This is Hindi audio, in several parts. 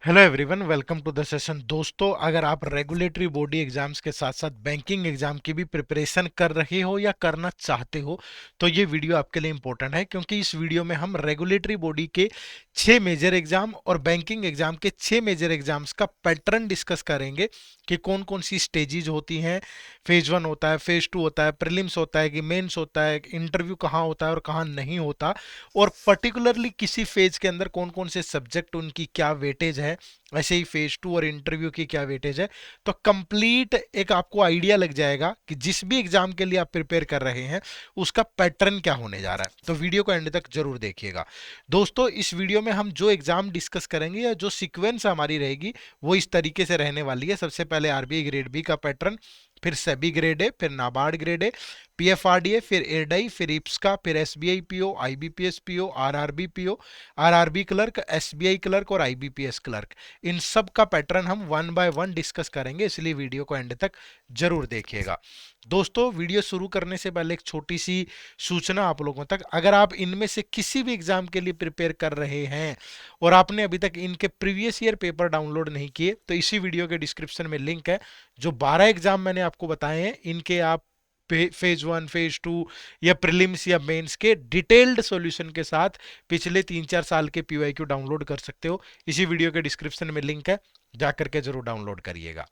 Hello everyone, welcome to the session. दोस्तों, अगर आप रेगुलेटरी बॉडी एग्जाम्स के साथ साथ बैंकिंग एग्जाम की भी प्रिपरेशन कर रहे हो या करना चाहते हो तो ये वीडियो आपके लिए इंपॉर्टेंट है, क्योंकि इस वीडियो में हम रेगुलेटरी बॉडी के 6 मेजर एग्जाम और बैंकिंग एग्जाम के 6 मेजर एग्जाम्स का पैटर्न डिस्कस करेंगे कि कौन कौन सी स्टेजेस होती हैं। फेज 1 होता है, फेज 2 होता है, प्रीलिम्स होता है कि मेंस होता है, इंटरव्यू कहाँ होता है और कहाँ नहीं होता, और पर्टिकुलरली किसी फेज के अंदर कौन कौन से सब्जेक्ट उनकी क्या वेटेज है, वैसे ही फेज 2 और इंटरव्यू की क्या वेटेज है। तो कंप्लीट एक आपको आइडिया लग जाएगा कि जिस भी एग्जाम के लिए आप प्रिपेयर कर रहे हैं उसका पैटर्न क्या होने जा रहा है। तो वीडियो को एंड तक जरूर देखिएगा। दोस्तों, इस वीडियो में हम जो एग्जाम डिस्कस करेंगे या जो सीक्वेंस हमारी रहेगी वो इस तरीके से रहने वाली है। सबसे पहले आरबीआई ग्रेड बी का पैटर्न, फिर सेबी ग्रेड ए, फिर नाबार्ड ग्रेड ए, पीएफआरडीए, फिर एयरडाई, फिर इप्सका, फिर SBI PO, IBPS PO, RRB PO, RRB clerk, SBI clerk और आईबीपीएस क्लर्क। इन सब का पैटर्न हम वन बाय वन डिस्कस करेंगे, इसलिए वीडियो को एंड तक जरूर देखिएगा। दोस्तों, वीडियो शुरू करने से पहले एक छोटी सी सूचना आप लोगों तक। अगर आप इनमें से किसी भी एग्जाम के लिए प्रिपेयर कर रहे हैं और आपने अभी तक इनके प्रीवियस ईयर पेपर डाउनलोड नहीं किए तो इसी वीडियो के डिस्क्रिप्शन में लिंक है। जो 12 एग्जाम मैंने आपको बताए हैं इनके आप फेज 1, फेज 2 या प्रीलिम्स या मेंस के डिटेल्ड सॉल्यूशन के साथ पिछले 3-4 साल के पीवाईक्यू डाउनलोड कर सकते हो। इसी वीडियो के डिस्क्रिप्शन में लिंक है, जाकर के जरूर डाउनलोड करिएगा।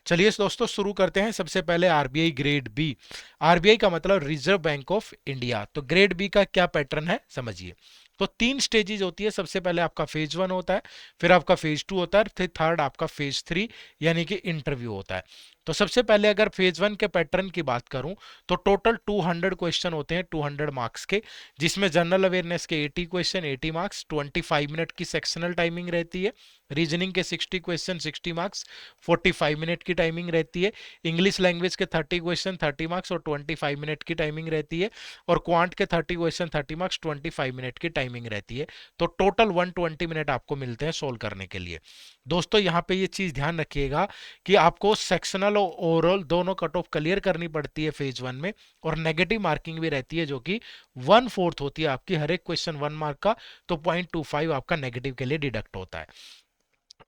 चलिए दोस्तों, शुरू करते हैं। सबसे पहले आरबीआई ग्रेड बी। आरबीआई का मतलब रिजर्व बैंक ऑफ इंडिया। तो ग्रेड बी का क्या पैटर्न है समझिए। तो 3 स्टेजेस होती है। सबसे पहले आपका फेज 1 होता है, फिर आपका फेज 2 होता है, फिर थर्ड आपका फेज 3 यानी कि इंटरव्यू होता है। तो सबसे पहले अगर फेज 1 के पैटर्न की बात करूं तो टोटल 200 क्वेश्चन होते हैं, 200 मार्क्स के, जिसमें जनरल अवेयरनेस के 80 क्वेश्चन 80 मार्क्स, 25 मिनट की सेक्शनल टाइमिंग रहती है, रीजनिंग के 60 क्वेश्चन 60 मार्क्स, 45 मिनट की टाइमिंग रहती है, इंग्लिश लैंग्वेज के 30 क्वेश्चन 30 मार्क्स और 25 मिनट की टाइमिंग रहती है, और क्वांट के 30 क्वेश्चन 30 मार्क्स 25 मिनट की टाइमिंग रहती है। तो टोटल 120 मिनट आपको मिलते हैं सोल्व करने के लिए। दोस्तों, यहाँ पे ये चीज ध्यान रखिएगा कि आपको सेक्शनल और ओवरऑल दोनों कट ऑफ क्लियर करनी पड़ती है फेज 1 में, और नेगेटिव मार्किंग भी रहती है जो कि 1/4 होती है आपकी। हर एक क्वेश्चन 1 मार्क का, तो 0.25 आपका नेगेटिव के लिए डिडक्ट होता है।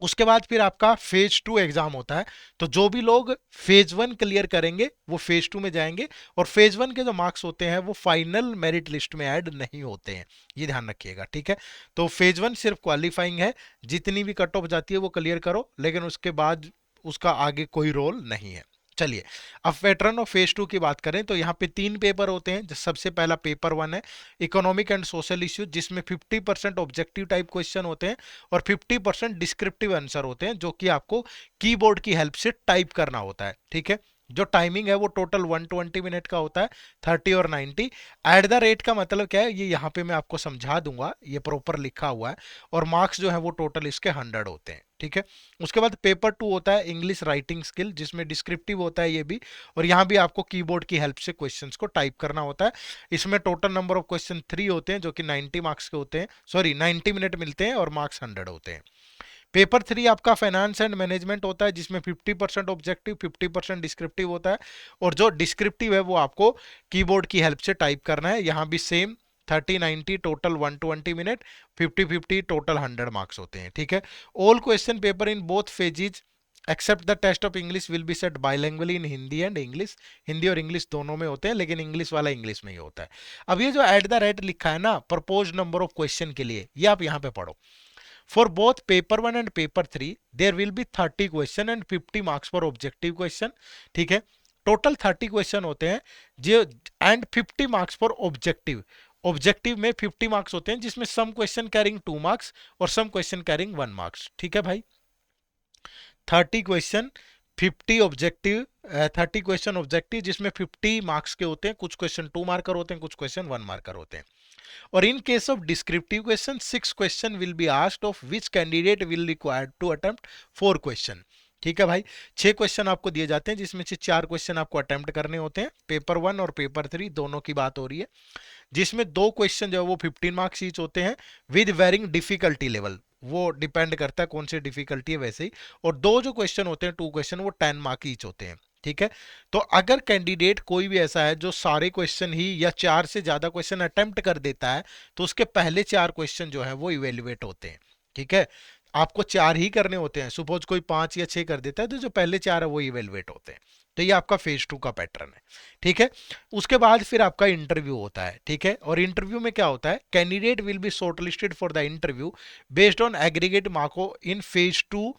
उसके बाद फिर आपका फेज 2 एग्जाम होता है। तो जो भी लोग फेज 1 क्लियर करेंगे वो फेज 2 में जाएंगे, और फेज 1 के जो मार्क्स होते हैं वो फाइनल मेरिट लिस्ट में ऐड नहीं होते हैं, ये ध्यान रखिएगा, ठीक है। तो फेज 1 सिर्फ क्वालिफाइंग है, जितनी भी कट ऑफ जाती है वो क्लियर करो, लेकिन उसके बाद उसका आगे कोई रोल नहीं है। चलिए, अब वेटरन ऑफ फेज 2 की बात करें तो यहाँ पे 3 पेपर होते हैं। सबसे पहला पेपर 1 है इकोनॉमिक एंड सोशल इश्यूज, जिसमें 50% ऑब्जेक्टिव टाइप क्वेश्चन होते हैं और 50% डिस्क्रिप्टिव आंसर होते हैं, जो कि आपको कीबोर्ड की हेल्प से टाइप करना होता है, ठीक है। जो टाइमिंग है वो टोटल 120 मिनट का होता है, 30 और 90। एट द रेट का मतलब क्या है ये यहाँ पे मैं आपको समझा दूंगा, ये प्रॉपर लिखा हुआ है। और मार्क्स जो है वो टोटल इसके 100 होते हैं, ठीक है। उसके बाद पेपर 2 होता है इंग्लिश राइटिंग स्किल, जिसमें डिस्क्रिप्टिव होता है ये भी, और यहाँ भी आपको कीबोर्ड की हेल्प से क्वेश्चंस को टाइप करना होता है। इसमें टोटल नंबर ऑफ क्वेश्चन 3 होते हैं, जो कि 90 मार्क्स के होते हैं, सॉरी 90 मिनट मिलते हैं, और मार्क्स 100 होते हैं। पेपर 3 आपका फाइनेंस एंड मैनेजमेंट होता है, जिसमें 50% ऑब्जेक्टिव 50% डिस्क्रिप्टिव होता है, और जो डिस्क्रिप्टिव है वो आपको कीबोर्ड की हेल्प से टाइप करना है। यहाँ भी same 30-90 total 120 minute, 50-50 total 100 marks होते हैं, ठीक है। All question paper in both phases except the test of English will be set bilingually in Hindi and English. Hindi और इंग्लिश दोनों में होते हैं, लेकिन इंग्लिश वाला इंग्लिश में ही होता है। अब ये जो एट द रेट लिखा है ना प्रपोज नंबर ऑफ क्वेश्चन के लिए, ये आप यहाँ पे पढ़ो। For both paper 1 and paper 3 there will be 30 question and 50 marks for objective question, ठीक है। टोटल 30 क्वेश्चन होते हैं जो, and 50 marks for objective. Objective में 50 मार्क्स होते हैं, जिसमें सम क्वेश्चन कैरिंग 2 मार्क्स और सम क्वेश्चन कैरिंग 1 मार्क्स, ठीक है भाई। 30 क्वेश्चन, 50 ऑब्जेक्टिव, 30 क्वेश्चन ऑब्जेक्टिव जिसमें 50 मार्क्स के होते हैं, कुछ क्वेश्चन 2 मार्कर होते हैं, कुछ क्वेश्चन 1 मार्कर होते हैं। और in case of descriptive question 6 question will be asked, of which candidate will required to attempt 4 question, ठीक है भाई। 6 क्वेश्चन आपको दिए जाते हैं, जिसमें से 4 क्वेश्चन आपको अटेम्प्ट करने होते हैं। पेपर 1 और पेपर 3 दोनों की बात हो रही है, जिसमें 2 क्वेश्चन जो है वो 15 मार्क्स ईच होते हैं, विद वेरिंग डिफिकल्टी लेवल, वो डिपेंड करता है कौन सी डिफिकल्टी है वैसे ही। और 2 जो क्वेश्चन होते हैं 2 क्वेश्चन, वो 10 मार्क ईच होते हैं, ठीक है। तो अगर कैंडिडेट कोई भी ऐसा है जो सारे क्वेश्चन ही या 4 से ज्यादा क्वेश्चन अटेम्प्ट कर देता है, तो उसके पहले 4 क्वेश्चन जो है वो इवेल्युएट होते हैं, ठीक है। आपको 4 ही करने होते हैं, सपोज कोई 5 या 6 कर देता है तो जो पहले 4 है वो इवेलुएट होते हैं। तो ये आपका फेज 2 का पैटर्न है, ठीक है। उसके बाद फिर आपका इंटरव्यू होता है, ठीक है। और इंटरव्यू में क्या होता है, candidate will be shortlisted for the interview based on aggregate Marco in phase 2,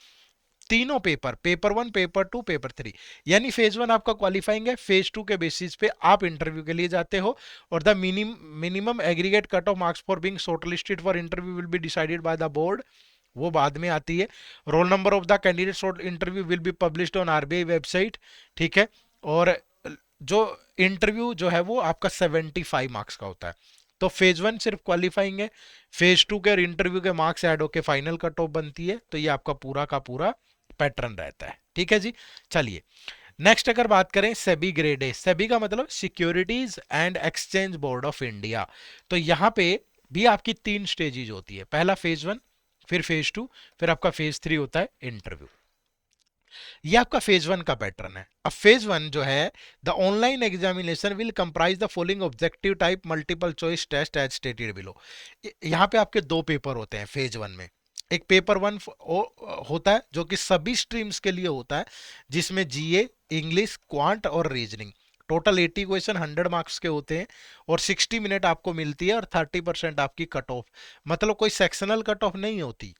तीनों पेपर, पेपर 1, पेपर 2, पेपर 3। यानी फेज 1 आपका क्वालिफाइंग है, फेज 2 के बेसिस पे आप इंटरव्यू के लिए जाते हो। और the minimum aggregate cut off marks for being shortlisted for interview will be decided by the board, वो बाद में आती है। Roll number of the candidate short interview will be published on RBI website, ठीक है। और जो इंटरव्यू जो है वो आपका 75 मार्क्स का होता है। तो फेज 1 सिर्फ क्वालिफाइंग है, फेज 2 के और इंटरव्यू के मार्क्स ऐड होकर फाइनल कट ऑफ बनती है। तो ये आपका पूरा का पूरा पैटर्न रहता है, ठीक है जी। चलिए नेक्स्ट अगर बात करें सेबी ग्रेड ए, सेबी का मतलब securities and exchange board of India. तो यहाँ पे भी आपकी 3 स्टेजेज होती है, पहला फेज 1, फिर फेज 2, फिर आपका फेज 3 होता है इंटरव्यू। ये आपका फेज 1 का पैटर्न है। अब फेज 1 जो है, the online examination will comprise the following objective type multiple choice test as stated below. यहाँ पे आपके 2 पेपर होते हैं फेज 1 में। एक पेपर 1 होता है जो कि सभी स्ट्रीम्स के लिए होता है, जिसमें जीए, इंग्लिश, क्वांट और रीजनिंग, टोटल 80 क्वेश्चन 100 मार्क्स के होते हैं। और 60 मिनट आपको मिलती है और 30% आपकी कट ऑफ, मतलब कोई सेक्शनल कट ऑफ नहीं होती,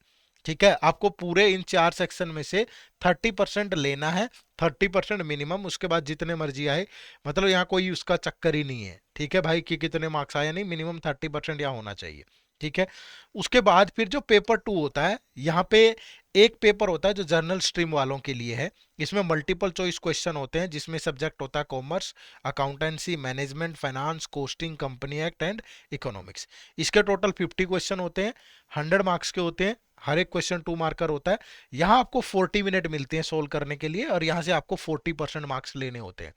ठीक है। आपको पूरे इन 4 सेक्शन में से 30% लेना है, 30% मिनिमम, उसके बाद जितने मर्जी आए, मतलब यहाँ कोई उसका चक्कर ही नहीं है, ठीक है भाई, कि कितने मार्क्स आए, नहीं, मिनिमम 30% यहाँ होना चाहिए, ठीक है। उसके बाद फिर जो पेपर 2 होता है, यहाँ पे एक पेपर होता है जो जर्नल स्ट्रीम वालों के लिए है। इसमें मल्टीपल चॉइस क्वेश्चन होते हैं, जिसमें सब्जेक्ट होता है commerce, accountancy, management, finance, costing, company act and economics. इसके टोटल 50 क्वेश्चन होते हैं, 100 मार्क्स के होते हैं, हर एक क्वेश्चन 2 मार्कर होता है। यहाँ आपको 40 मिनट मिलते हैं सोल्व करने के लिए, और यहाँ से आपको 40% मार्क्स लेने होते हैं।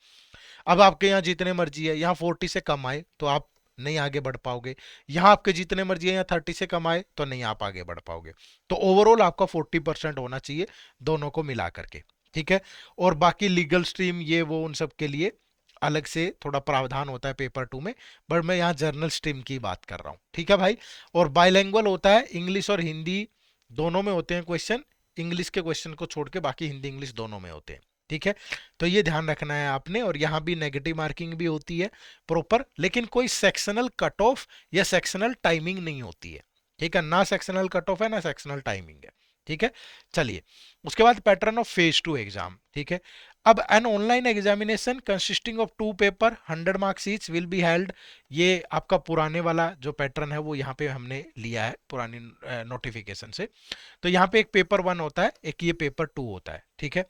अब आपके यहाँ जितने मर्जी है, यहाँ 40 से कम आए तो आप नहीं आगे बढ़ पाओगे, यहाँ आपके जितने मर्जी है यहाँ 30 से कम आए तो नहीं आप आगे बढ़ पाओगे। तो ओवरऑल आपका 40% होना चाहिए दोनों को मिला करके, ठीक है। और बाकी लीगल स्ट्रीम ये वो उन सब के लिए अलग से थोड़ा प्रावधान होता है पेपर 2 में, बट मैं यहाँ जर्नल स्ट्रीम की बात कर रहा हूँ, ठीक है भाई। और बाइलैंग्वेज होता है, इंग्लिश और हिंदी दोनों में होते हैं क्वेश्चन, इंग्लिश के क्वेश्चन को छोड़ के बाकी हिंदी इंग्लिश दोनों में होते हैं, ठीक है। तो ये ध्यान रखना है आपने। और यहाँ भी नेगेटिव मार्किंग भी होती है प्रॉपर, लेकिन कोई सेक्शनल कट ऑफ या सेक्शनल टाइमिंग नहीं होती है, ठीक है। ना सेक्शनल कट ऑफ है ना सेक्शनल टाइमिंग है, ठीक है। चलिए उसके बाद पैटर्न ऑफ फेज 2 एग्जाम, ठीक है। अब an online examination consisting of 2 paper 100 marks each will be held. ये आपका पुराने वाला जो पैटर्न है वो यहाँ पे हमने लिया है पुरानी नोटिफिकेशन से। तो यहाँ पे एक पेपर 1 होता है, एक ये पेपर 2 होता है, ठीक है।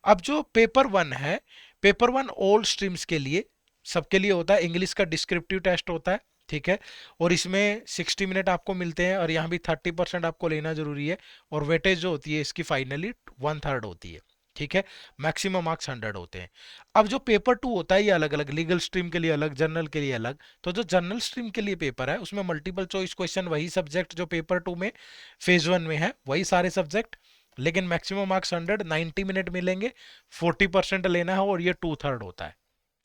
अब जो पेपर 1 है, पेपर 1 ऑल स्ट्रीम्स के लिए, सबके लिए होता है। इंग्लिश का डिस्क्रिप्टिव टेस्ट होता है, ठीक है। और इसमें 60 मिनट आपको मिलते हैं, और यहाँ भी 30% आपको लेना जरूरी है। और वेटेज जो होती है इसकी फाइनली 1/3 होती है, ठीक है। मैक्सिमम मार्क्स 100 होते हैं। अब जो पेपर 2 होता है ये अलग अलग, लीगल स्ट्रीम के लिए अलग, जनरल के लिए अलग। तो जो जनरल स्ट्रीम के लिए पेपर है उसमें मल्टीपल चॉइस क्वेश्चन, वही सब्जेक्ट जो पेपर 2 में फेज 1 में है वही सारे सब्जेक्ट, लेकिन मैक्सिमम मार्क्स 90 मिनट मिलेंगे, 40% लेना है, और ये 2/3 होता है,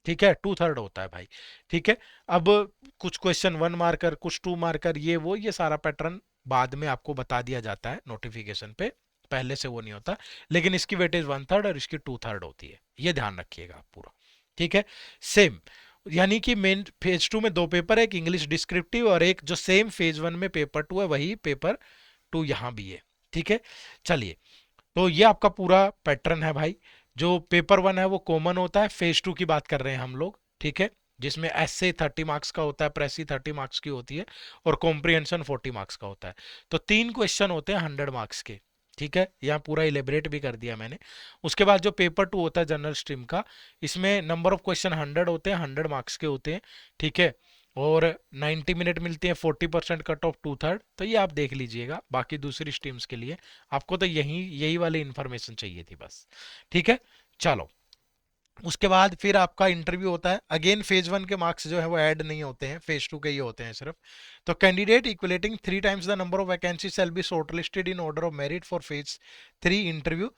ठीक है। 2/3 होता है भाई, ठीक है। अब कुछ क्वेश्चन 1 मार्कर, कुछ 2 मार्कर, ये वो ये सारा पैटर्न बाद में आपको बता दिया जाता है नोटिफिकेशन पे, पहले से वो नहीं होता। लेकिन इसकी वेटेज 1/3 और इसकी 2/3 होती है, ये ध्यान रखिएगा आप पूरा, ठीक है। सेम, यानी कि मेन फेज 2 में 2 पेपर है, एक इंग्लिश डिस्क्रिप्टिव और एक जो सेम फेज 1 में पेपर 2 है वही पेपर 2 यहाँ भी है, ठीक है। चलिए तो ये आपका पूरा पैटर्न है भाई। जो पेपर 1 है वो कॉमन होता है, फेज 2 की बात कर रहे हैं हम लोग, ठीक है। जिसमें एसे 30 मार्क्स का होता है, प्रेसी 30 मार्क्स की होती है, और कॉम्प्रिहेंशन 40 मार्क्स का होता है। तो 3 क्वेश्चन होते हैं 100 मार्क्स के, ठीक है। यहाँ पूरा इलेबरेट भी कर दिया मैंने। उसके बाद जो पेपर 2 होता है जनरल स्ट्रीम का, इसमें नंबर ऑफ क्वेश्चन 100 होते हैं, 100 मार्क्स के होते हैं, ठीक है। और 90 मिनट मिलते हैं, 40% कट ऑफ 2/3। तो ये आप देख लीजिएगा, बाकी दूसरी स्ट्रीम्स के लिए आपको तो यही यही वाली इंफॉर्मेशन चाहिए थी बस, ठीक है। चलो उसके बाद फिर आपका इंटरव्यू होता है। अगेन फेज 1 के मार्क्स जो है वो ऐड नहीं होते हैं, फेज 2 के ही होते हैं सिर्फ। तो candidate equalling 3 times the number of vacancy shall be shortlisted in order of merit for phase 3 interview.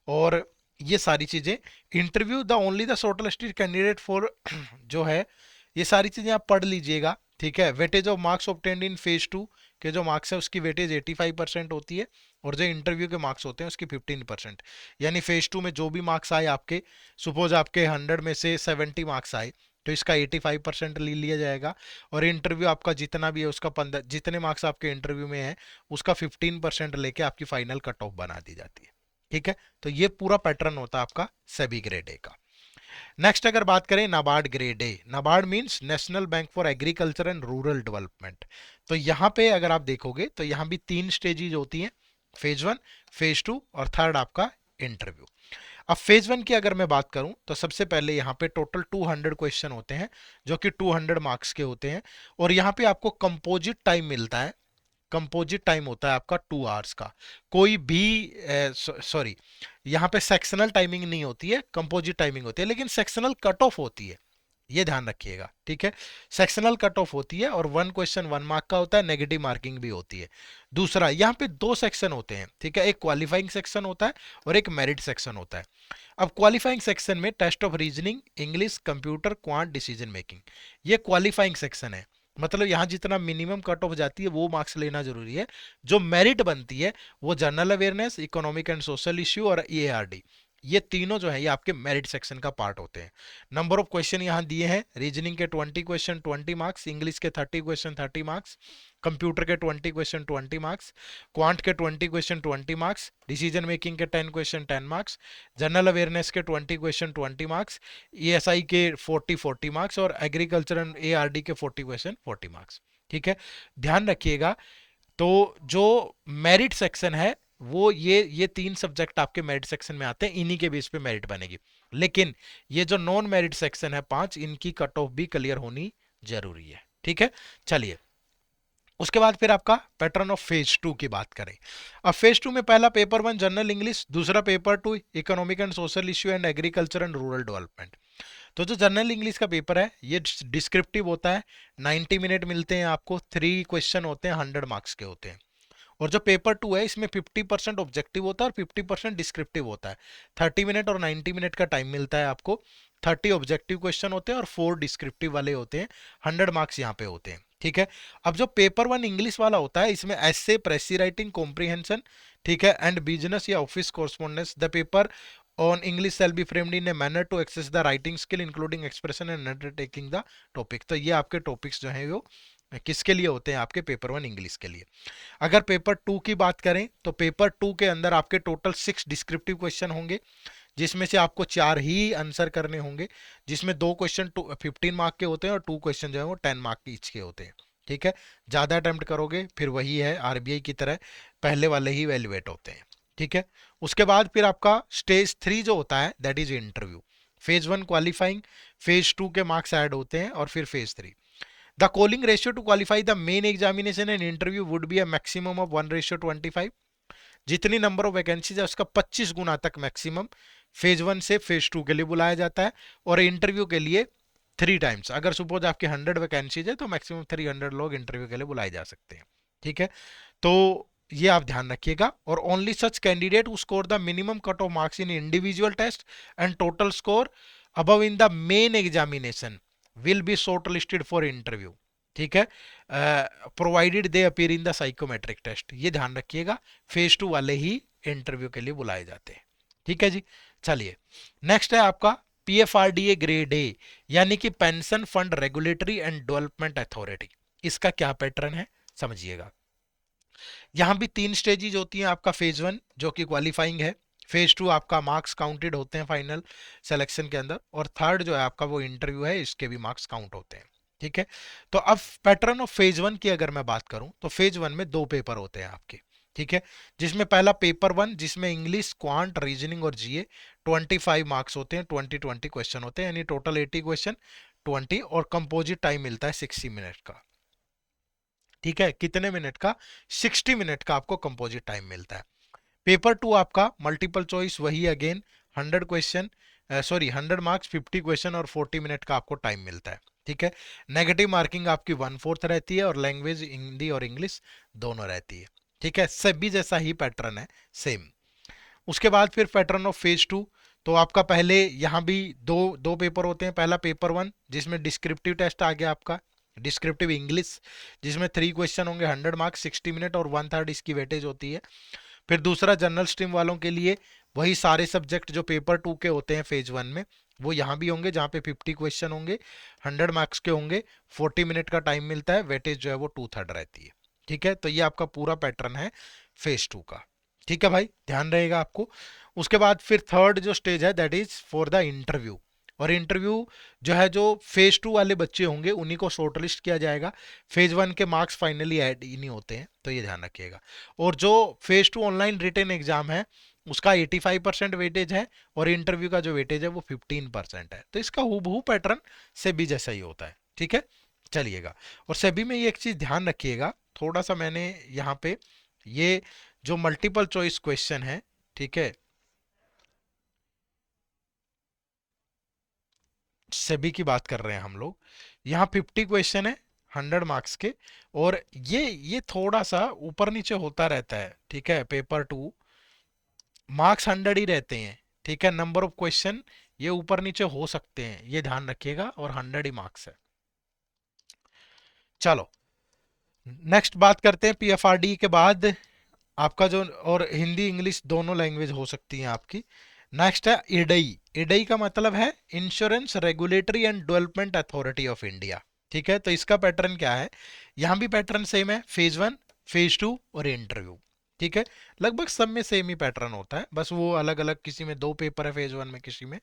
और ये सारी चीजें, interview the only the shortlisted candidate for जो है, ये सारी चीजें आप पढ़ लीजिएगा, ठीक है। Weightage of marks obtained in phase 2 के जो मार्क्स है उसकी वेटेज 85% होती है, और जो इंटरव्यू के मार्क्स होते हैं उसकी 15%। यानी फेज टू में जो भी मार्क्स आए आपके, सपोज आपके 100 में से 70 मार्क्स आए, तो इसका 85% ले लिया जाएगा। और इंटरव्यू आपका जितना भी है उसका 15, जितने मार्क्स आपके इंटरव्यू में है उसका 15% लेके आपकी फाइनल कट ऑफ बना दी जाती है। ठीक है, तो ये पूरा पैटर्न होता है आपका सेबी ग्रेड ए का। नेक्स्ट अगर बात करें NABARD grade A, NABARD means national bank for agriculture and rural development. तो यहाँ पे अगर आप देखोगे तो यहाँ भी 3 स्टेजेज होती हैं, फेज वन, फेज टू और थर्ड आपका इंटरव्यू। अब फेज वन की अगर मैं बात करूं तो सबसे पहले यहाँ पे टोटल 200 क्वेश्चन होते हैं जो कि 200 मार्क्स के होते हैं। और यहाँ पे आपको कंपोजिट टाइम मिलता है, कंपोजिट टाइम होता है आपका 2 आवर्स का। कोई भी सॉरी, यहाँ पे सेक्शनल टाइमिंग नहीं होती है, कंपोजिट टाइमिंग होती है, लेकिन सेक्शनल कट ऑफ होती है, ये ध्यान रखिएगा। ठीक है, सेक्शनल कट ऑफ होती है और 1 क्वेश्चन 1 मार्क का होता है, नेगेटिव मार्किंग भी होती है। दूसरा, यहाँ पे 2 सेक्शन होते हैं, ठीक है, एक क्वालिफाइंग सेक्शन होता है और एक मेरिट सेक्शन होता है। अब क्वालिफाइंग सेक्शन में test of reasoning, English, computer, quant, decision making, ये क्वालिफाइंग सेक्शन है। मतलब यहाँ जितना मिनिमम कट ऑफ जाती है वो मार्क्स लेना जरूरी है। जो मेरिट बनती है वो general awareness, economic and social issue और ईएआरडी, ये तीनों जो है ये आपके मेरिट सेक्शन का पार्ट होते हैं। नंबर ऑफ क्वेश्चन यहाँ दिए हैं, रीजनिंग के 20 क्वेश्चन 20 मार्क्स, इंग्लिश के 30 क्वेश्चन 30 मार्क्स, कंप्यूटर के 20 क्वेश्चन 20 मार्क्स, क्वांट के 20 क्वेश्चन 20 मार्क्स, डिसीजन मेकिंग के 10 क्वेश्चन 10 मार्क्स, जनरल अवेयरनेस के 20 क्वेश्चन 20 मार्क्स, ईएसआई के 40 मार्क्स और एग्रीकल्चर एंड एआरडी के 40 क्वेश्चन 40 मार्क्स। ठीक है, ध्यान रखिएगा। तो जो मेरिट सेक्शन है वो ये 3 सब्जेक्ट आपके मेरिट सेक्शन में आते हैं, इन्हीं के बेस पे मेरिट बनेगी। लेकिन ये जो नॉन मेरिट सेक्शन है 5, इनकी कट ऑफ भी क्लियर होनी जरूरी है। ठीक है, चलिए उसके बाद फिर आपका पैटर्न ऑफ फेज टू की बात करें। अब फेज टू में पहला पेपर 1 जनरल इंग्लिश, दूसरा paper 2 economic and social issue and agriculture and rural development. तो जो जनरल इंग्लिश का पेपर है ये डिस्क्रिप्टिव होता है, 90 मिनट मिलते हैं आपको, 3 क्वेश्चन होते हैं, 100 मार्क्स के होते हैं। और जो पेपर 2 है इसमें 50% ऑब्जेक्टिव होता है और 50% डिस्क्रिप्टिव होता है। 30 मिनट और 90 मिनट का टाइम मिलता है आपको, 30 ऑब्जेक्टिव क्वेश्चन होते हैं और 4 डिस्क्रिप्टिव वाले होते हैं, 100 मार्क्स यहाँ पे होते हैं। ठीक है, अब जो पेपर 1 इंग्लिश वाला होता है इसमें एसे, प्रेसी राइटिंग, कॉम्प्रिहेंशन, ठीक है, एंड बिजनेस या office correspondence. The paper on English shall be framed in a manner to access the writing skill including expression and undertaking the topic. तो ये आपके टॉपिक्स जो हैं वो किसके लिए होते हैं, आपके पेपर 1 इंग्लिश के लिए। अगर पेपर 2 की बात करें तो पेपर 2 के अंदर आपके टोटल 6 डिस्क्रिप्टिव क्वेश्चन होंगे, जिसमें से आपको 4 ही आंसर करने होंगे, जिसमें 2 क्वेश्चन 15 मार्क के होते हैं और 2 क्वेश्चन जो है वो 10 मार्क के ईच के होते हैं। ठीक है, ज्यादा अटेम्प्ट करोगे फिर वही है आरबीआई की तरह, पहले वाले ही वैल्यूएट होते हैं। ठीक है, उसके बाद फिर आपका स्टेज 3 जो होता है that is interview. Phase 1 qualifying, phase 2 के मार्क्स ऐड होते हैं और फिर phase 3। The calling ratio to qualify the main examination and interview would be a maximum of 1:25। जितनी नंबर ऑफ वैकेंसीज है उसका 25 गुना तक मैक्सिमम फेज 1 से फेज 2 के लिए बुलाया जाता है। और इंटरव्यू के लिए 3 टाइम्स, अगर सपोज आपके 100 वैकेंसीज है तो मैक्सिमम 300 लोग इंटरव्यू के लिए बुलाए जा सकते हैं। ठीक है, तो ये आप ध्यान रखिएगा। और only such candidate who score the minimum cut off marks in individual test and total score above in the main examination will be shortlisted for interview. ठीक है, provided they appear in the psychometric test, ये ध्यान रखिएगा, फेज 2 वाले ही इंटरव्यू के लिए बुलाए जाते हैं। ठीक है जी, चलिए नेक्स्ट है आपका पीएफआरडीए ग्रेड ए, यानी कि pension fund regulatory and development authority. इसका क्या पैटर्न है समझिएगा। यहां भी 3 स्टेजेज होती हैं, आपका फेज 1 जो कि क्वालिफाइंग है, फेज 2 आपका मार्क्स काउंटेड होते हैं फाइनल सिलेक्शन के अंदर, और थर्ड जो है आपका वो इंटरव्यू है, इसके भी मार्क्स काउंट होते हैं। ठीक है, तो अब पैटर्न ऑफ फेज 1 की अगर मैं बात करूं तो फेज 1 में 2 पेपर होते हैं आपके। ठीक है, जिसमें पहला पेपर 1 जिसमें इंग्लिश, क्वांट, रीजनिंग और जीए 25 मार्क्स होते हैं, 20 क्वेश्चन होते हैं, यानी टोटल 80 क्वेश्चन 20, और कंपोजिट टाइम मिलता है 60 मिनट का। ठीक है, कितने मिनट का, 60 मिनट का आपको कंपोजिट टाइम मिलता है। पेपर 2 आपका मल्टीपल चॉइस, वही again 100 question, sorry 100 marks, 50 question और 40 मिनट का आपको टाइम मिलता है। ठीक है, नेगेटिव मार्किंग आपकी 1/4 रहती है और लैंग्वेज हिंदी और इंग्लिश दोनों रहती है। ठीक है, सभी जैसा ही पैटर्न है, सेम। उसके बाद फिर पैटर्न ऑफ फेज 2, तो आपका पहले यहाँ भी दो दो पेपर होते हैं। पहला पेपर 1 जिसमें डिस्क्रिप्टिव टेस्ट आ गया आपका, डिस्क्रिप्टिव इंग्लिश, जिसमें 3 क्वेश्चन होंगे, 100 मार्क्स, 60 मिनट और 1/3 इसकी वेटेज होती है। फिर दूसरा जनरल स्ट्रीम वालों के लिए वही सारे सब्जेक्ट जो पेपर 2 के होते हैं फेज 1 में, वो यहाँ भी होंगे, जहाँ पे 50 क्वेश्चन होंगे, 100 मार्क्स के होंगे, 40 मिनट का टाइम मिलता है, वेटेज जो है वो 2/3 रहती है। ठीक है, तो ये आपका पूरा पैटर्न है फेज 2 का। ठीक है भाई, ध्यान रहेगा आपको। उसके बाद फिर थर्ड जो स्टेज है that is for the interview. और इंटरव्यू जो है, जो फेज 2 वाले बच्चे होंगे उन्हीं को शॉर्टलिस्ट किया जाएगा। फेज 1 के मार्क्स फाइनली ऐड ही नहीं होते हैं, तो ये ध्यान रखिएगा। और जो फेज 2 ऑनलाइन रिटन एग्जाम है उसका 85% वेटेज है, और इंटरव्यू का जो वेटेज है वो 15% है। तो इसका हूबहू पैटर्न सेबी जैसा ही होता है। ठीक है, चलिएगा। और सेबी में ये एक चीज ध्यान रखिएगा, थोड़ा सा मैंने यहाँ पे ये जो मल्टीपल चॉइस क्वेश्चन है, ठीक है, सेबी की बात कर रहे हैं हम लोग, यहाँ 50 क्वेश्चन है 100 मार्क्स के। और ये थोड़ा सा ऊपर नीचे होता रहता है। ठीक है, पेपर 2 मार्क्स 100 ही रहते हैं। ठीक है, नंबर ऑफ क्वेश्चन ये ऊपर नीचे हो सकते हैं, ये ध्यान रखिएगा, और 100 ही मार्क्स है। चलो, नेक्स्ट बात करते हैं पीएफआरडी के बाद आपका जो, और हिंदी इंग्लिश दोनों लैंग्वेज हो सकती हैं आपकी। नेक्स्ट है इडई। इडई का मतलब है insurance regulatory and development authority of India. ठीक है, तो इसका पैटर्न क्या है, यहां भी पैटर्न सेम है, फेज 1, फेज 2 और इंटरव्यू। ठीक है, लगभग सब में सेम ही पैटर्न होता है, बस वो अलग अलग, किसी में 2 पेपर है फेज 1 में, किसी में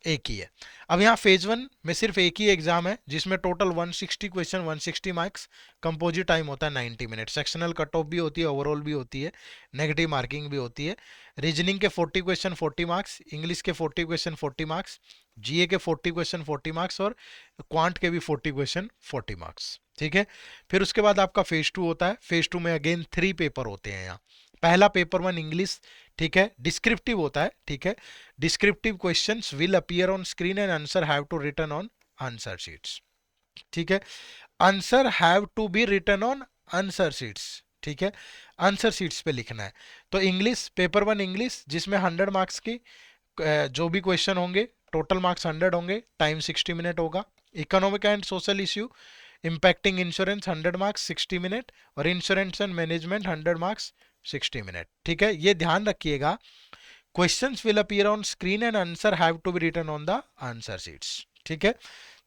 एक ही है। अब यहाँ फेज 1 में सिर्फ एक ही एग्जाम है जिसमें total 160 question, 160 marks, composite time होता है 90 मिनट, सेक्शनल कट ऑफ भी होती है, ओवरऑल भी होती है, नेगेटिव मार्किंग भी होती है। रीजनिंग के 40 क्वेश्चन 40 मार्क्स, इंग्लिश के 40 क्वेश्चन 40 मार्क्स, जीए के 40 क्वेश्चन 40 मार्क्स, और क्वांट के भी 40 क्वेश्चन 40 मार्क्स। ठीक है, फिर उसके बाद आपका फेज 2 होता है। फेज 2 में अगेन 3 पेपर होते हैं यहाँ। पहला पेपर 1 इंग्लिश, ठीक है, डिस्क्रिप्टिव होता है। ठीक है, descriptive questions will appear on screen and answer have to written on answer sheets. ठीक है, answer have to be written on answer sheets. ठीक है, आंसर शीट्स पे लिखना है। तो इंग्लिश, पेपर 1 इंग्लिश, जिसमें 100 मार्क्स की जो भी क्वेश्चन होंगे, टोटल मार्क्स 100 होंगे, टाइम 60 मिनट होगा। Economic and social issue impacting insurance 100 marks 60 minute, और insurance and management 100 marks 60 minute. ठीक है, ये ध्यान रखिएगा, questions will appear on screen and answer have to be written on the answer sheets. ठीक है,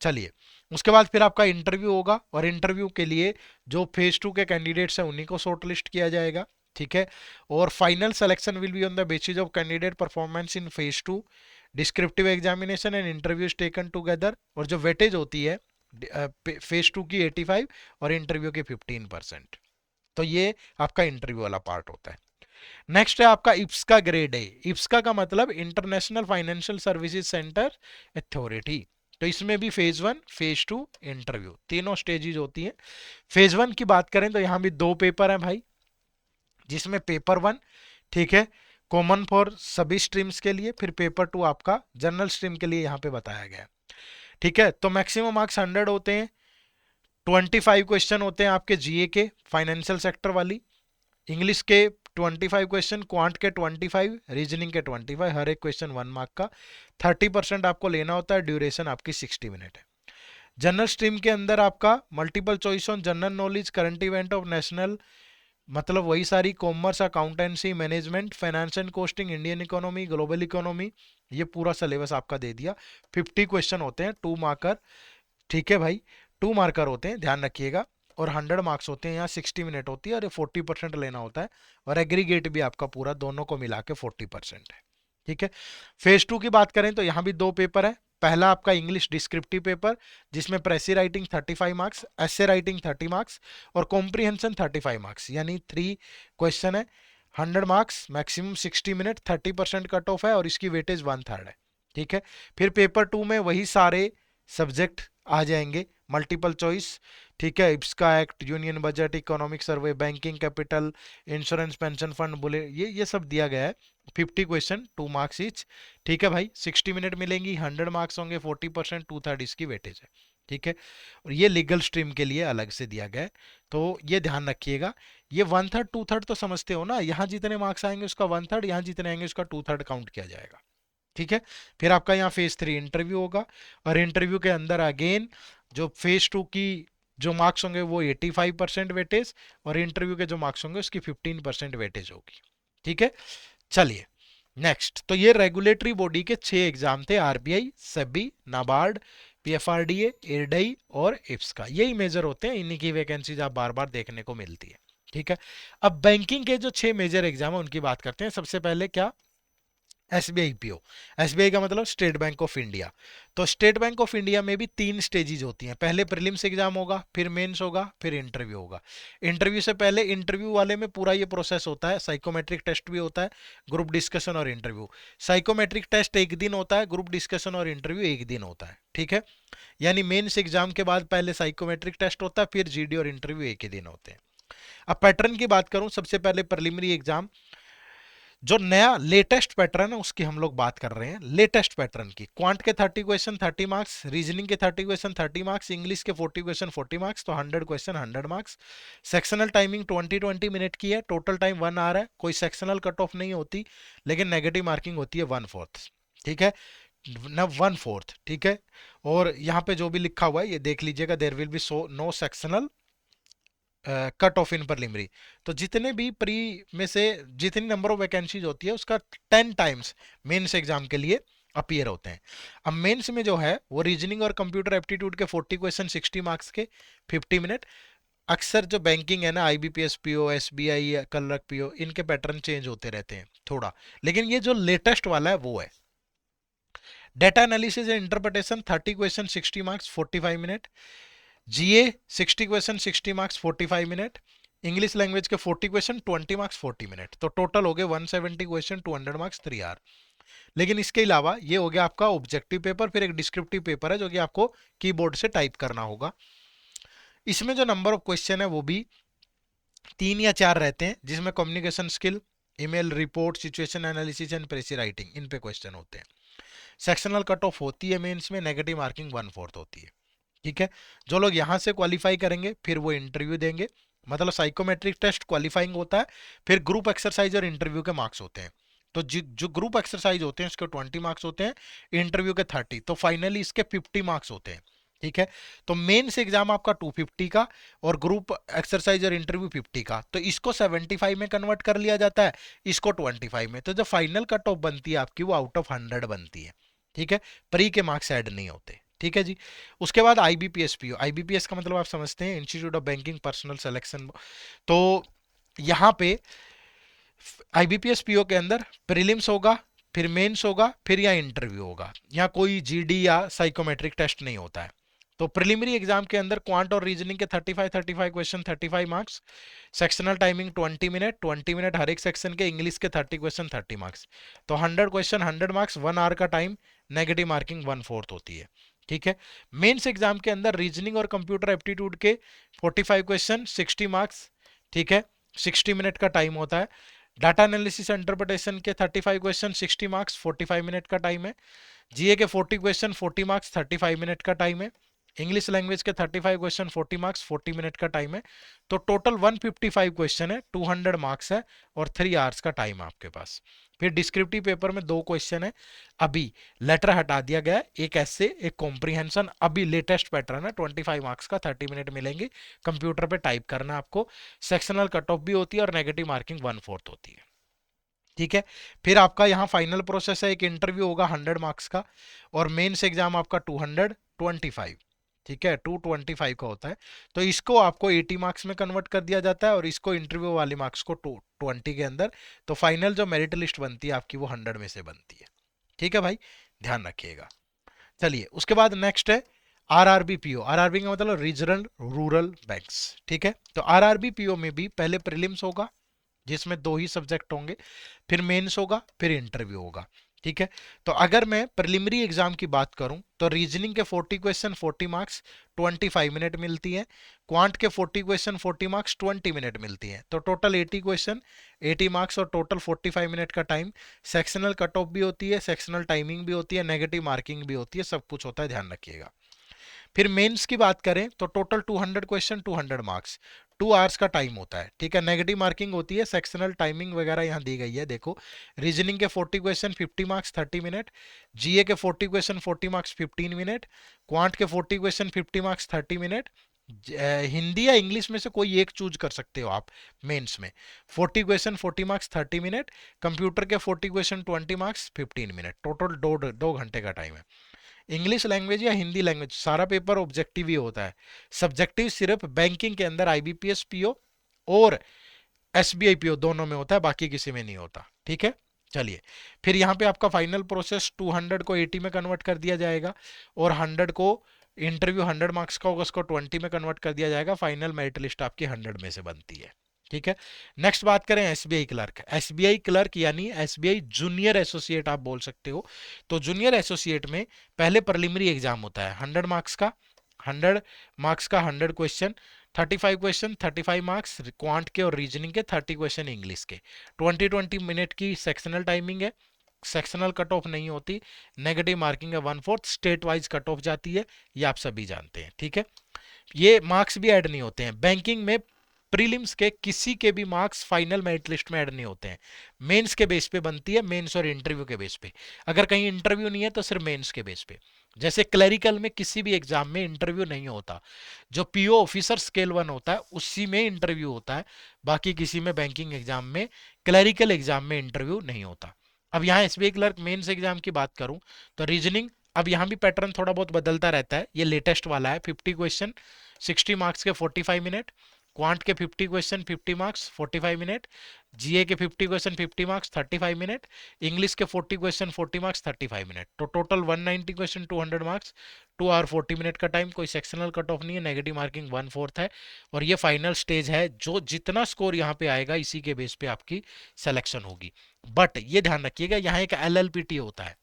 चलिए, उसके बाद फिर आपका इंटरव्यू होगा, और इंटरव्यू के लिए जो फेज 2 के कैंडिडेट्स हैं उन्हीं को शॉर्ट लिस्ट किया जाएगा। ठीक है, और final selection will be on the basis of candidate performance in phase 2, descriptive examination and interviews taken together. और जो वेटेज होती है फेज 2 की 85 और इंटरव्यू की 15%। तो ये आपका इंटरव्यू वाला पार्ट होता है। नेक्स्ट है आपका इप्सका ग्रेड है। इप्सका का मतलब international financial services centre authority. तो इसमें भी फेज 1, फेज 2, इंटरव्यू, तीनों स्टेजेस होती हैं। फेज 1 की बात करें तो यहां भी 2 पेपर हैं भाई, जिसमें पेपर 1, ठीक है, कॉमन फॉर सभी स्ट्रीम्स के लिए, फिर पेपर 2 आपका जनरल स्ट्रीम के लिए यहाँ पे बताया गया है। ठीक है, तो मैक्सिमम मार्क्स 100 होते हैं, 25 क्वेश्चन होते हैं आपके जीए के फाइनेंशियल सेक्टर वाली, इंग्लिश के 25 क्वेश्चन, क्वांट के 25, रीजनिंग के 25, हर एक क्वेश्चन 1 मार्क का, 30% आपको लेना होता है, ड्यूरेशन आपकी 60 मिनट है। जनरल स्ट्रीम के अंदर आपका multiple choice on general knowledge, current event of national, मतलब वही सारी, commerce, accountancy, management, finance and costing, Indian economy, global economy, ये पूरा सिलेबस आपका दे दिया। 50 क्वेश्चन होते हैं, 2 मार्कर। ठीक है भाई, 2 मार्कर होते हैं, ध्यान रखिएगा, और 100 मार्क्स होते हैं, यहाँ 60 मिनट होती है, और 40% लेना होता है, और एग्रीगेट भी आपका पूरा दोनों को मिला के 40% है। ठीक है, फेज 2 की बात करें तो यहाँ भी 2 पेपर है। पहला आपका इंग्लिश डिस्क्रिप्टिव पेपर, जिसमें प्रेसी writing 35 marks, essay writing 30 marks, और कॉम्प्रीहेंशन 35 मार्क्स, यानी 3 क्वेश्चन है, 100 marks, maximum 60 minute, 30% cut off है, और इसकी वेटेज 1/3 है। ठीक है, फिर पेपर 2 में वही सारे सब्जेक्ट आ जाएंगे, मल्टीपल चॉइस, ठीक है, इप्सका act, union budget, economic survey, banking, capital, insurance, pension fund, बोले ये सब दिया गया है। 50 क्वेश्चन, 2 मार्क्स ईच। ठीक है भाई, 60 मिनट मिलेंगी, 100 मार्क्स होंगे, 40%, 2/3 इसकी वेटेज है। ठीक है, और ये लीगल स्ट्रीम के लिए अलग से दिया गया है, तो ये ध्यान रखिएगा। ये 1/3 2/3 तो समझते हो ना, यहाँ जितने मार्क्स आएंगे उसका 1/3, यहाँ जितने आएंगे उसका 2/3 काउंट किया जाएगा। ठीक है, फिर आपका यहाँ फेज 3 इंटरव्यू होगा, और इंटरव्यू के अंदर अगेन जो फेज 2 की जो मार्क्स होंगे वो 85% वेटेज, और इंटरव्यू के जो मार्क्स होंगे उसकी 15% वेटेज होगी। ठीक है, चलिए नेक्स्ट। तो ये रेगुलेटरी बॉडी के 6 एग्जाम थे, आरबीआई, सेबी, नाबार्ड, पीएफआरडीए, एयरडई और इफ्सका। यही मेजर होते हैं, इन्हीं की वैकेंसीज आप बार बार देखने को मिलती है। ठीक है, अब बैंकिंग के जो 6 मेजर एग्जाम है उनकी बात करते हैं। सबसे पहले क्या, एसबीआई पीओ। एसबीआई का मतलब स्टेट बैंक ऑफ इंडिया। तो स्टेट बैंक ऑफ इंडिया में भी 3 स्टेजेज होती हैं। पहले प्रीलिम्स एग्जाम होगा, फिर मेंस होगा, फिर इंटरव्यू होगा। इंटरव्यू से पहले इंटरव्यू वाले में पूरा ये प्रोसेस होता है, साइकोमेट्रिक टेस्ट भी होता है, ग्रुप डिस्कशन और इंटरव्यू। साइकोमेट्रिक टेस्ट एक दिन होता है, ग्रुप डिस्कशन और इंटरव्यू एक दिन होता है। ठीक है, यानी मेंस एग्जाम के बाद पहले साइकोमेट्रिक टेस्ट होता है, फिर जीडी और इंटरव्यू एक ही दिन होते हैं। अब पैटर्न की बात करूं, सबसे पहले प्रिलिमिनरी एग्जाम, जो नया लेटेस्ट पैटर्न है उसकी हम लोग बात कर रहे हैं। लेटेस्ट पैटर्न की, क्वांट के 30 क्वेश्चन 30 मार्क्स, रीजनिंग के 30 क्वेश्चन 30 मार्क्स, इंग्लिश के 40 क्वेश्चन 40 मार्क्स, तो 100 question 100 marks. Sectional timing 20-20 minute की है, टोटल टाइम 1 आवर है। कोई सेक्शनल कट ऑफ नहीं होती, लेकिन नेगेटिव मार्किंग होती है 1/4। ठीक है न, 1/4। ठीक है, और यहाँ पे जो भी लिखा हुआ है ये देख लीजिएगा, there will be so no sectional cut off in preliminary. तो जितने भी प्री में से जितनी नंबर ऑफ वैकेंसीज होती है उसका 10 टाइम्स मेंस एग्जाम के लिए अपीयर होते हैं। अब मेंस में जो है वो रीजनिंग और कंप्यूटर एप्टीट्यूड के 40 क्वेश्चन 60 मार्क्स के 50 मिनट। अक्सर जो बैंकिंग है ना, IBPS PO, SBI, clerk PO, इनके पैटर्न चेंज होते रहते हैं थोड़ा, लेकिन ये जो लेटेस्ट वाला है वो है। Data analysis and interpretation 30 question 60 marks 45 minute. GA 60 question 60 marks 45 minute. English language के 40 क्वेश्चन 20 मार्क्स 40 मिनट। तो टोटल हो गए 170 क्वेश्चन 200 मार्क्स 3 आवर। लेकिन इसके अलावा ये हो गया आपका ऑब्जेक्टिव पेपर, फिर एक डिस्क्रिप्टिव पेपर है जो कि आपको कीबोर्ड से टाइप करना होगा। इसमें जो नंबर ऑफ क्वेश्चन है वो भी 3 या 4 रहते हैं, जिसमें communication skill, email, report, situation analysis and precis writing, इन पे क्वेश्चन होते हैं। सेक्शनल कट ऑफ होती है मेंस में, नेगेटिव मार्किंग 1/4 होती है। ठीक है, जो लोग यहां से क्वालिफाई करेंगे फिर वो इंटरव्यू देंगे, मतलब साइकोमेट्रिक टेस्ट क्वालिफाइंग होता है, फिर ग्रुप एक्सरसाइज और इंटरव्यू के मार्क्स होते हैं। तो जो ग्रुप एक्सरसाइज होते हैं उसके 20 मार्क्स होते हैं, इंटरव्यू के 30, तो फाइनली इसके 50 मार्क्स होते हैं। ठीक है, तो मेंस एग्जाम आपका 250 का और ग्रुप एक्सरसाइज और इंटरव्यू 50 का, तो इसको 75 में कन्वर्ट कर लिया जाता है, इसको 25 में। तो जो फाइनल कट ऑफ बनती है आपकी वो आउट ऑफ 100 बनती है। ठीक है, प्री के मार्क्स ऐड नहीं होते। ठीक है जी, उसके बाद आईबीपीएस पीओ। आईबीपीएस का मतलब आप समझते हैं, institute of banking personal selection. तो यहाँ पे आईबीपीएस पीओ के अंदर प्रीलिम्स होगा, फिर मेंस होगा, फिर या इंटरव्यू होगा। यहाँ कोई जीडी या साइकोमेट्रिक टेस्ट नहीं होता है। तो प्रिलिमिनरी एग्जाम के अंदर क्वांट और रीजनिंग के 35 question 35 marks, sectional timing 20 minute हर एक सेक्शन के, इंग्लिश के 30 क्वेश्चन 30 मार्क्स। तो 100 क्वेश्चन 100 मार्क्स, 1 आवर का टाइम, नेगेटिव मार्किंग 1/4 होती है। ठीक है, मेंस एग्जाम के अंदर रीजनिंग और कंप्यूटर एप्टीट्यूड के 45 क्वेश्चन 60 मार्क्स। ठीक है, 60 मिनट का टाइम होता है। डाटा एनालिसिस इंटरप्रिटेशन के 35 क्वेश्चन 60 मार्क्स 45 मिनट का टाइम है। जीए के 40 क्वेश्चन 40 मार्क्स 35 मिनट का टाइम है। इंग्लिश लैंग्वेज के 35 क्वेश्चन 40 मार्क्स 40 मिनट का टाइम है। तो टोटल 155 क्वेश्चन है, 200 मार्क्स है और 3 आवर्स का टाइम है आपके पास। फिर डिस्क्रिप्टिव पेपर में 2 क्वेश्चन है, अभी लेटर हटा दिया गया है, एक ऐसे एक कॉम्प्रीहेंशन, अभी लेटेस्ट पैटर्न है, 25 मार्क्स का 30 मिनट मिलेंगे, कंप्यूटर पे टाइप करना आपको। सेक्शनल कट ऑफ भी होती है और नेगेटिव मार्किंग 1/4 होती है। ठीक है, फिर आपका यहाँ फाइनल प्रोसेस है, एक इंटरव्यू होगा 100 मार्क्स का, और मेंस एग्जाम आपका 225। ठीक है, 225 का होता है। तो इसको आपको 80 मार्क्स में कन्वर्ट कर दिया जाता है और इसको इंटरव्यू वाले मार्क्स को 20 के अंदर। तो फाइनल जो मेरिट लिस्ट बनती है आपकी वो 100 में से बनती है। ठीक है भाई, ध्यान रखिएगा। चलिए उसके बाद नेक्स्ट है आरआरबी पीओ। आरआरबी का मतलब रीजनल रूरल बैंक्स। ठीक है, तो आरआरबी पीओ में भी पहले प्रीलिम्स होगा जिसमें 2 ही सब्जेक्ट होंगे, फिर मेंस होगा, फिर इंटरव्यू होगा। ठीक है, तो अगर मैं प्रिलिमिनरी एग्जाम की बात करूं तो रीजनिंग के 40 क्वेश्चन 40 मार्क्स 25 मिनट मिलती है। क्वांट के 40 क्वेश्चन 40 मार्क्स 20 मिनट मिलती है। तो टोटल 80 क्वेश्चन 80 मार्क्स और टोटल 45 मिनट का टाइम। सेक्शनल कट ऑफ भी होती है, सेक्शनल टाइमिंग भी होती है, नेगेटिव मार्किंग भी होती है, सब कुछ होता है, ध्यान रखिएगा। फिर मेंस की बात करें तो टोटल 200 क्वेश्चन 200 मार्क्स, 2 आवर्स का टाइम होता है। ठीक है, नेगेटिव मार्किंग होती है, सेक्शनल टाइमिंग वगैरह यहाँ दी गई है, देखो। रीजनिंग के 40 क्वेश्चन 50 मार्क्स 30 मिनट, जीए के 40 क्वेश्चन 40 मार्क्स 15 मिनट, क्वांट के 40 क्वेश्चन 50 मार्क्स 30 मिनट, हिंदी या इंग्लिश में से कोई एक चूज कर सकते हो आप मेंस में। 40 क्वेश्चन 40 मार्क्स 30 मिनट, कंप्यूटर के 40 क्वेश्चन 20 मार्क्स 15 मिनट, टोटल 2 घंटे का टाइम है। इंग्लिश लैंग्वेज या हिंदी लैंग्वेज सारा पेपर ऑब्जेक्टिव ही होता है। सब्जेक्टिव सिर्फ बैंकिंग के अंदर आईबीपीएस पीओ और एसबीआई पीओ दोनों में होता है, बाकी किसी में नहीं होता। ठीक है, चलिए। फिर यहाँ पे आपका फाइनल प्रोसेस 200 को 80 में कन्वर्ट कर दिया जाएगा, और 100 को इंटरव्यू 100 मार्क्स का होगा, उसको 20 में कन्वर्ट कर दिया जाएगा। फाइनल मेरिट लिस्ट आपकी 100 में से बनती है। ठीक है, नेक्स्ट बात करें एसबीआई क्लर्क। एसबीआई क्लर्क यानी एसबीआई जूनियर एसोसिएट आप बोल सकते हो। तो जूनियर एसोसिएट में पहले प्रिलिमिनरी एग्जाम होता है 100 100 क्वेश्चन, 35 क्वेश्चन 35 मार्क्स क्वांट के और रीजनिंग के, 30 क्वेश्चन इंग्लिश के। 20 मिनट की सेक्शनल टाइमिंग है, सेक्शनल कट ऑफ नहीं होती। नेगेटिव मार्किंग है 1/4, स्टेट वाइज कट ऑफ जाती है, ये आप सभी जानते हैं। ठीक है, ये मार्क्स भी ऐड नहीं होते हैं। बैंकिंग में प्रीलिम्स के किसी के भी मार्क्स फाइनल मेरिट लिस्ट में ऐड नहीं होते हैं, मेंस के बेस पे बनती है, मेंस और इंटरव्यू के बेस पे। अगर कहीं इंटरव्यू नहीं है तो सिर्फ मेंस के बेस पे। जैसे क्लरिकल में किसी भी एग्जाम में इंटरव्यू नहीं होता, जो पीओ ऑफिसर स्केल 1 होता है उसी में इंटरव्यू होता है, बाकी किसी में बैंकिंग एग्जाम में, क्लरिकल एग्जाम में इंटरव्यू नहीं होता। अब यहाँ एसबीआई क्लर्क मेंस एग्जाम की बात करूं तो रीजनिंग, अब यहाँ भी पैटर्न थोड़ा बहुत बदलता रहता है, ये लेटेस्ट वाला है। 50 क्वेश्चन 60 मार्क्स के 45 मिनट, क्वांट के 50 क्वेश्चन 50 मार्क्स 45 मिनट, जीए के 50 क्वेश्चन 50 मार्क्स 35 मिनट, इंग्लिश के 40 क्वेश्चन 40 मार्क्स 35 मिनट। तो total 190 question 200 marks, 2 hour 40 minute का टाइम। कोई सेक्शनल कट ऑफ नहीं है, नेगेटिव मार्किंग 1/4 है। और ये फाइनल स्टेज है, जो जितना स्कोर यहाँ पे आएगा इसी के बेस पे आपकी सिलेक्शन होगी। बट ये ध्यान रखिएगा, यहाँ एक एलएलपीटी होता है।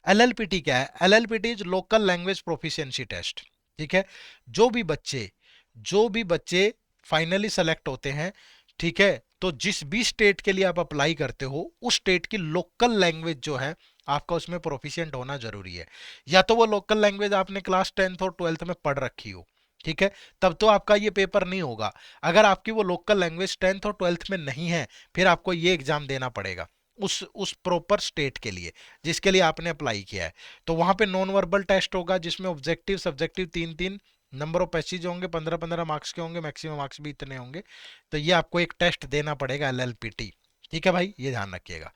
एलएलपीटी क्या है? LLPT is local language proficiency test. ठीक है, जो भी बच्चे जो भी बच्चे फाइनली सेलेक्ट होते हैं, ठीक है, तो जिस भी स्टेट के लिए आप अप्लाई करते हो उस स्टेट की लोकल लैंग्वेज जो है आपका उसमें प्रोफिशिएंट होना जरूरी है। या तो वो लोकल लैंग्वेज आपने क्लास 10th और 12th में पढ़ रखी हो, ठीक है, तब तो आपका ये पेपर नहीं होगा। अगर आपकी वो लोकल लैंग्वेज 10th और 12th में नहीं है, फिर आपको ये एग्जाम देना पड़ेगा उस प्रॉपर स्टेट के लिए जिसके लिए आपने अप्लाई किया है। तो वहां पे नॉन वर्बल टेस्ट होगा, जिसमें objective subjective 3-3 number of passage होंगे, 15-15 मार्क्स के होंगे, मैक्सिमम मार्क्स भी इतने होंगे। तो ये आपको एक टेस्ट देना पड़ेगा एलएलपीटी। ठीक है भाई, ये ध्यान रखिएगा।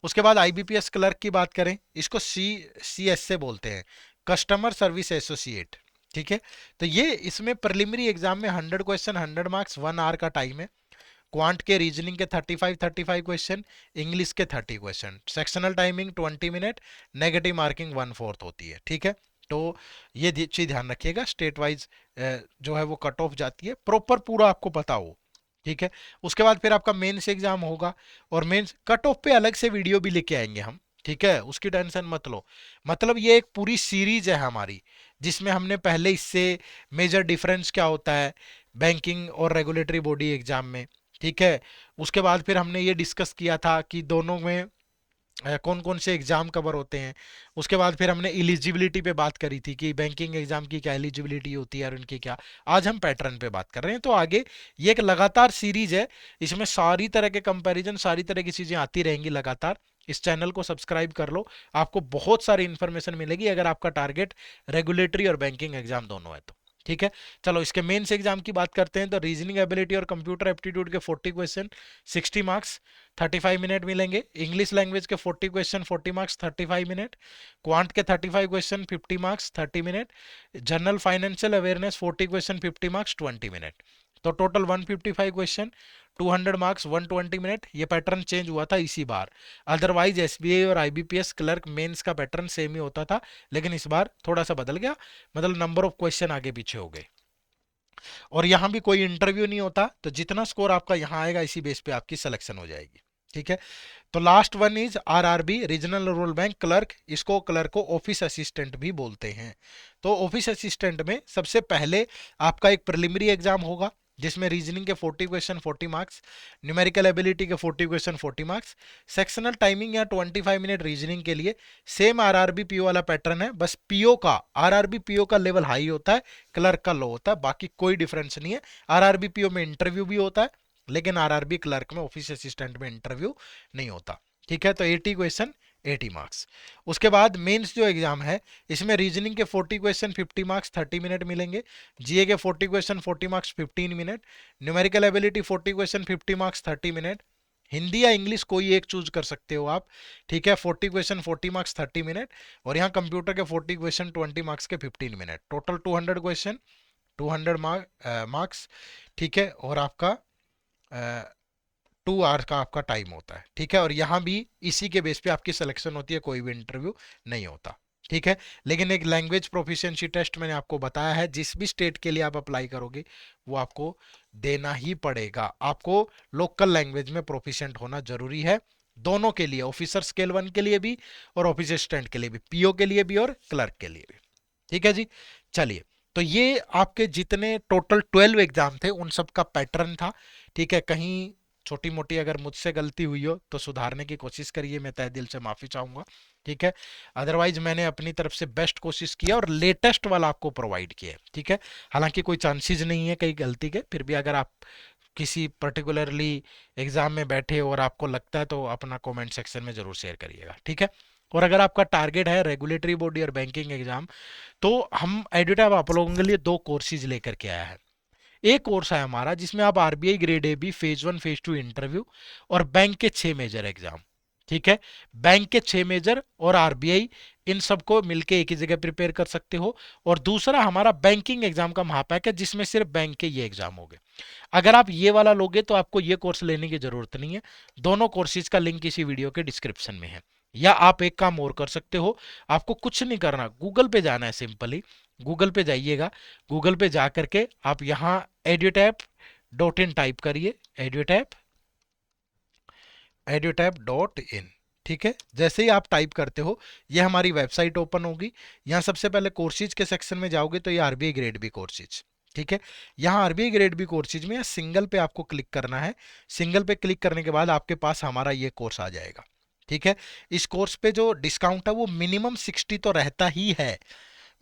उसके बाद आईबीपीएस क्लर्क की बात करें, इसको सीएस से बोलते हैं, कस्टमर सर्विस एसोसिएट। ठीक है, तो ये इसमें प्रिलिमिनरी एग्जाम में 100 क्वेश्चन 100 मार्क्स 1 आवर का टाइम है। क्वांट के रीजनिंग के 35 क्वेश्चन, इंग्लिश के 30 question, sectional timing 20 minute, negative marking 1/4 होती है। ठीक है, तो ये चीज ध्यान रखिएगा, स्टेट वाइज जो है वो कट ऑफ जाती है, प्रॉपर पूरा आपको पता हो। ठीक है, उसके बाद फिर आपका मेंस एग्जाम होगा, और मेंस कट ऑफ पे अलग से वीडियो भी लेके आएंगे हम। ठीक है, उसकी टेंशन मत लो। मतलब ये एक पूरी सीरीज है हमारी, जिसमें हमने पहले इससे मेजर डिफरेंस क्या होता है बैंकिंग और रेगुलेटरी बॉडी एग्जाम में, ठीक है, उसके बाद फिर हमने ये डिस्कस किया था कि दोनों में कौन कौन से एग्जाम कवर होते हैं। उसके बाद फिर हमने एलिजिबिलिटी पे बात करी थी कि बैंकिंग एग्जाम की क्या एलिजिबिलिटी होती है और उनकी क्या। आज हम पैटर्न पे बात कर रहे हैं। तो आगे ये एक लगातार सीरीज है, इसमें सारी तरह के कंपैरिजन, सारी तरह की चीजें आती रहेंगी लगातार। इस चैनल को सब्सक्राइब कर लो, आपको बहुत सारी इंफॉर्मेशन मिलेगी अगर आपका टारगेट रेगुलेटरी और बैंकिंग एग्जाम दोनों है तो। ठीक है, चलो इसके मेंस एग्जाम की बात करते हैं। तो रीजनिंग एबिलिटी और कंप्यूटर एप्टीट्यूड के 40 क्वेश्चन 60 मार्क्स 35 मिनट मिलेंगे। इंग्लिश लैंग्वेज के 40 क्वेश्चन 40 मार्क्स 35 मिनट। क्वांट के 35 question 50 marks 30 minute. General financial awareness 40 question 50 marks 20 minute. तो टोटल 155 क्वेश्चन 200 मार्क्स 120 मिनट। ये पैटर्न चेंज हुआ था इसी बार, अदरवाइज एसबीआई और आईबीपीएस क्लर्क मेंस का पैटर्न सेम ही होता था, लेकिन इस बार थोड़ा सा बदल गया, मतलब नंबर ऑफ क्वेश्चन आगे पीछे हो गए। और यहां भी कोई इंटरव्यू नहीं होता, तो जितना स्कोर आपका यहां आएगा इसी बेस पे आपकी सिलेक्शन हो जाएगी। ठीक है, तो last one is RRB regional rural bank clerk. इसको क्लर्क को ऑफिस असिस्टेंट भी बोलते हैं। तो ऑफिस असिस्टेंट में सबसे पहले आपका एक प्रिलिमिनरी एग्जाम होगा, जिसमें रीजनिंग के 40 क्वेश्चन 40 मार्क्स, न्यूमेरिकल एबिलिटी के 40 क्वेश्चन 40 मार्क्स, सेक्शनल टाइमिंग या 25 मिनट रीजनिंग के लिए। सेम आरआरबी पीओ वाला पैटर्न है, बस पीओ का, आरआरबी पीओ का लेवल हाई होता है, क्लर्क का लो होता है, बाकी कोई डिफरेंस नहीं है। आरआरबी पीओ में इंटरव्यू भी होता है, लेकिन आरआरबी क्लर्क में ऑफिस असिस्टेंट में इंटरव्यू नहीं होता। ठीक है, तो 80 क्वेश्चन 80 मार्क्स। उसके बाद मेंस जो एग्जाम है, इसमें रीजनिंग के 40 क्वेश्चन 50 मार्क्स 30 मिनट मिलेंगे, जीए के 40 question 40 marks 15 minute, numerical ability 40 question 50 marks 30 minute, Hindi या इंग्लिश कोई एक चूज कर सकते हो आप, ठीक है, 40 क्वेश्चन 40 मार्क्स 30 मिनट, और यहाँ कंप्यूटर के 40 क्वेश्चन 20 मार्क्स के 15 मिनट, टोटल 200 क्वेश्चन 200 मार्क्स, ठीक है, और आपका 2 आवर्स का आपका टाइम होता है, ठीक है, और यहाँ भी इसी के बेस पे आपकी सिलेक्शन होती है, कोई भी इंटरव्यू नहीं होता, ठीक है। लेकिन एक लैंग्वेज प्रोफिशिएंसी टेस्ट मैंने आपको बताया है, जिस भी स्टेट के लिए आप अप्लाई करोगे वो आपको देना ही पड़ेगा, आपको लोकल लैंग्वेज में प्रोफिशिएंट होना जरूरी है, दोनों के लिए, ऑफिसर स्केल 1 के लिए भी और ऑफिस असिस्टेंट के लिए भी, पीओ के लिए भी और क्लर्क के लिए भी, ठीक है जी। चलिए, तो ये आपके जितने टोटल 12 एग्जाम थे उन सब का पैटर्न था, ठीक है। कहीं छोटी मोटी अगर मुझसे गलती हुई हो तो सुधारने की कोशिश करिए, मैं तहे दिल से माफी चाहूंगा, ठीक है। अदरवाइज मैंने अपनी तरफ से बेस्ट कोशिश किया और लेटेस्ट वाला आपको प्रोवाइड किया है, ठीक है। हालांकि कोई चांसेस नहीं है कहीं गलती के, फिर भी अगर आप किसी पर्टिकुलरली एग्जाम में बैठे और आपको लगता है तो अपना कमेंट सेक्शन में जरूर शेयर करिएगा, ठीक है। और अगर आपका टारगेट है रेगुलेटरी बॉडी और बैंकिंग एग्जाम, तो हम एडिटैब आप लोगों के लिए 2 कोर्सेज लेकर के आया है। एक कोर्स है हमारा जिसमें आप RBI grade A B phase 1 phase 2 interview और बैंक के 6 मेजर एग्जाम, ठीक है, बैंक के 6 मेजर और आरबीआई, इन सबको मिलके एक ही जगह प्रिपेयर कर सकते हो। और दूसरा हमारा बैंकिंग एग्जाम का महापैक है जिसमें सिर्फ बैंक के ये एग्जाम होंगे। अगर आप ये वाला लोगे तो आपको ये कोर्स लेने की जरूरत नहीं है, दोनों कोर्सेज का लिंक इसी वीडियो के डिस्क्रिप्शन में है। या आप एक काम और कर सकते हो, आपको कुछ नहीं करना, गूगल पे जाना है, सिंपली गूगल पे जाइएगा, गूगल पे जा करके आप यहाँ edutap.in टाइप करिए, edutap.in, ठीक है। जैसे ही आप टाइप करते हो ये हमारी वेबसाइट ओपन होगी, यहाँ सबसे पहले कोर्सेज के सेक्शन में जाओगे तो ये आरबीआई ग्रेड बी कोर्सेज, ठीक है। यहाँ आरबीआई ग्रेड बी कोर्सेज में सिंगल पे आपको क्लिक करना है, सिंगल पे क्लिक करने के बाद आपके पास हमारा ये कोर्स आ जाएगा, ठीक है। इस कोर्स पे जो डिस्काउंट है वो मिनिमम 60 तो रहता ही है,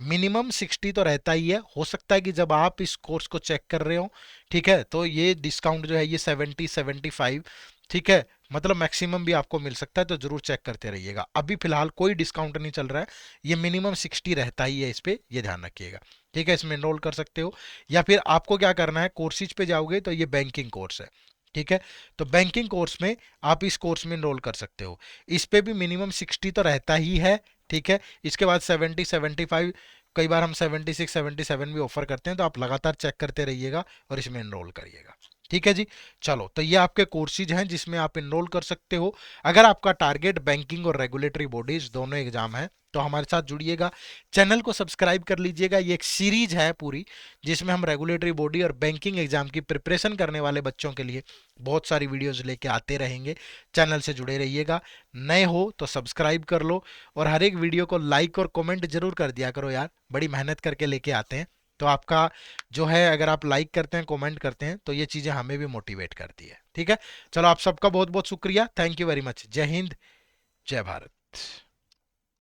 मिनिमम 60 तो रहता ही है। हो सकता है कि जब आप इस कोर्स को चेक कर रहे हो, ठीक है, तो ये डिस्काउंट जो है ये 70-75, ठीक है, मतलब मैक्सिमम भी आपको मिल सकता है, तो जरूर चेक करते रहिएगा। अभी फिलहाल कोई डिस्काउंट नहीं चल रहा है, ये मिनिमम 60 रहता ही है, इस पे ये ध्यान रखिएगा, ठीक है। इसमें एनरोल कर सकते हो, या फिर आपको क्या करना है, कोर्सेज पे जाओगे तो ये बैंकिंग कोर्स है, ठीक है, तो बैंकिंग कोर्स में आप इस कोर्स में एनरोल कर सकते हो, इस पे भी मिनिमम 60 तो रहता ही है, ठीक है। इसके बाद 70-75, कई बार हम 76-77 भी ऑफर करते हैं, तो आप लगातार चेक करते रहिएगा और इसमें एनरोल करिएगा, ठीक है जी। चलो, तो ये आपके कोर्सेज हैं जिसमें आप एनरोल कर सकते हो। अगर आपका टारगेट बैंकिंग और रेगुलेटरी बॉडीज दोनों एग्जाम है तो हमारे साथ जुड़िएगा, चैनल को सब्सक्राइब कर लीजिएगा। ये एक सीरीज है पूरी जिसमें हम रेगुलेटरी बॉडी और बैंकिंग एग्जाम की प्रिपरेशन करने वाले बच्चों के लिए बहुत सारी वीडियोस लेके आते रहेंगे, चैनल से जुड़े रहिएगा। नए हो तो सब्सक्राइब कर लो और हर एक वीडियो को लाइक और कमेंट जरूर कर दिया करो यार, बड़ी मेहनत करके लेके आते हैं, तो आपका जो है, अगर आप लाइक करते हैं कमेंट करते हैं तो ये चीज़ें हमें भी मोटिवेट करती है, ठीक है। चलो, आप सबका बहुत बहुत शुक्रिया, थैंक यू वेरी मच, जय हिंद, जय भारत।